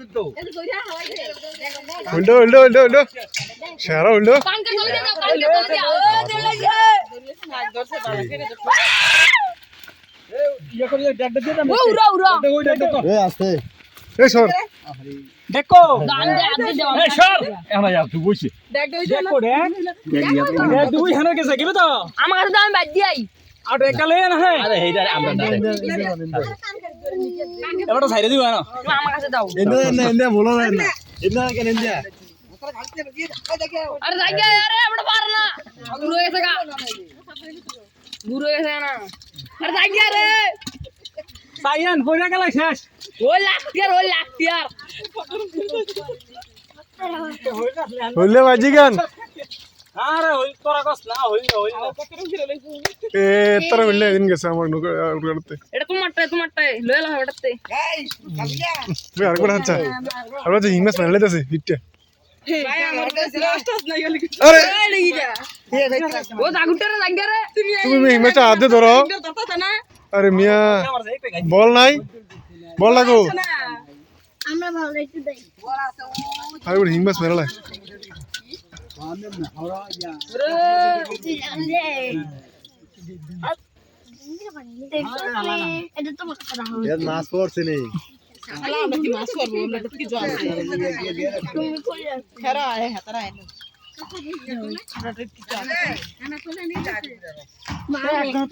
উল্টো শেয়ারা উল্টো দেখো দুই হানের গেছে কিন্তু তো আমার কাছে দাম বাদ দিয়াই আর একালে না হে আরে এইটা আমরা না এবারে ছাইরে দিবা না আমার কাছে দাও এনে বলো না এনে কেন এনে আরে জায়গা আরে আমরা পার না দূর হয়ে গেছে দূর হয়ে গেছে না আরে জায়গা রে সাইয়ান পয়সা গেল শেষ ওই লাখ টিয়ার হইলে বাজি গান আরে হই তোরা কস না হই এ তোরা হইলে দিন গেছে আমার নৌকাতে এটা তোমারটাই লয়ে লাও এটাতে তুই আর কোন আচ্ছা আর যে হিমাস মারলে দছে হিটটা ভাই আমার কাছে রাস্তাস নাই গলি আরে ও জাগুটারে জায়গা রে তুমি হিমাসটা হাতে ধরো আরে মিয়া বল নাই বল লাগো আমরা ভালো একটু দেই আরে ওই হিমাস মারলা এটা তো এর মাছ পড়ছে নেই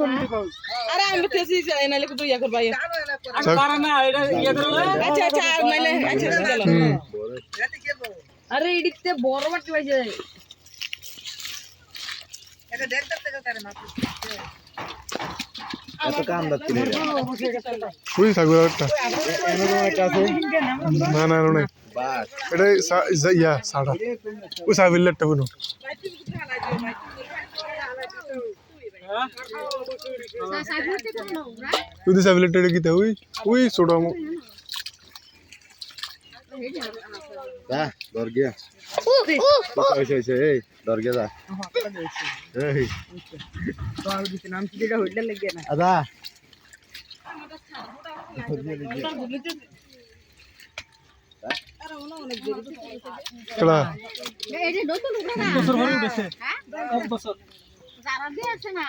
তুমি কই আরে আমি তেছি নাইলে কত ইয়া করবা আর পারা না এটা ইয়া করলে আচ্ছা নাইলে আচ্ছা চলো আরে এদিকে বড় বাটি পাইছে এটা দেখতে করে মাছ এত কাম দাচ্ছি রে কই সাগর একটা একটা আছে না নাই বাস এটা ইয়া সাড়া ওই সাবিলটা কোন তুই সাবিলটা কি তা ওই ছোট আমো বাহ দর গিয়া এই দর গিয়া যা এই তো আর দিতে নাম কি এটা হইলে লাগে না আদা চলা এই যে নতুন উড়া না বছর হয়ে গেছে এক বছর যারা দিয়ে আছে না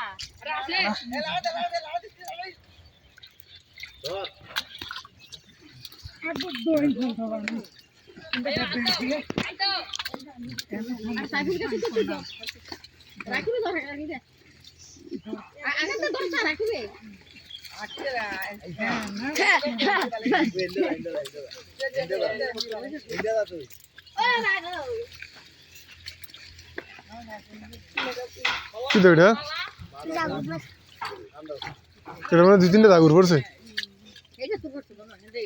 রাখিবে ধরে রাখিবে আগে তো দরজা রাখিবে কি তো এটা এটা মানে দুই তিনটা দাগুর পড়ছে এটা তো করতে না রে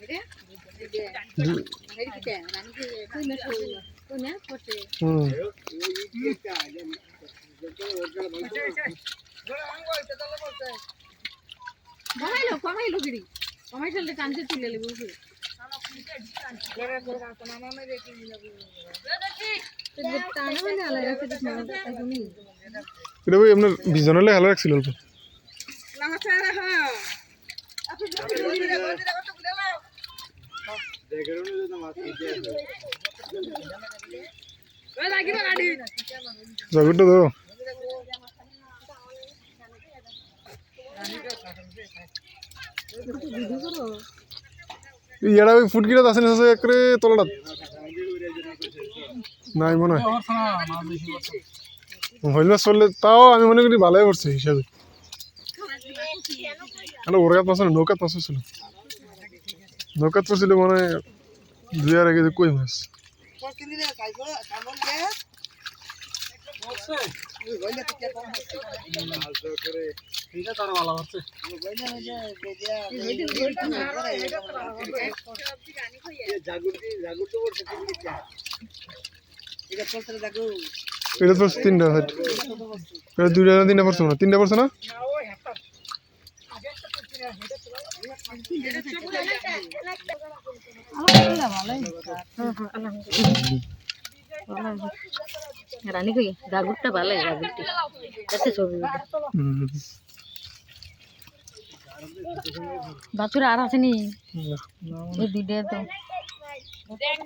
এটা এটা রানি কি কইনা কোনা করতে কমাইলো গিরি কমাই চললে টানতে তুলে লেবু এটা ভাই আপনার বিজনেলে ভালো রাখছিল অল্প জগৎটা ধরো ইয়ারা ওই ফুটকিটা আছে না একরে তলাটা নাই মনে হয় হইল মাছ চললে তাও আমি মনে করি ভালোই পড়ছে হিসাবে ওর কাছে মাছ নৌকাত মাছ ছিল নৌকাত পড়ছিল মনে হয় 2 কেজি কই মাছ এটা তো 3টা সেট এটা 2টা না 3টা পড়ছে না 3টা পড়ছে না রানী কই গাগুরটা ভালো গাগুরটি কত ছবি বাছুর আর আসেনি এই দুইটা তো দেখ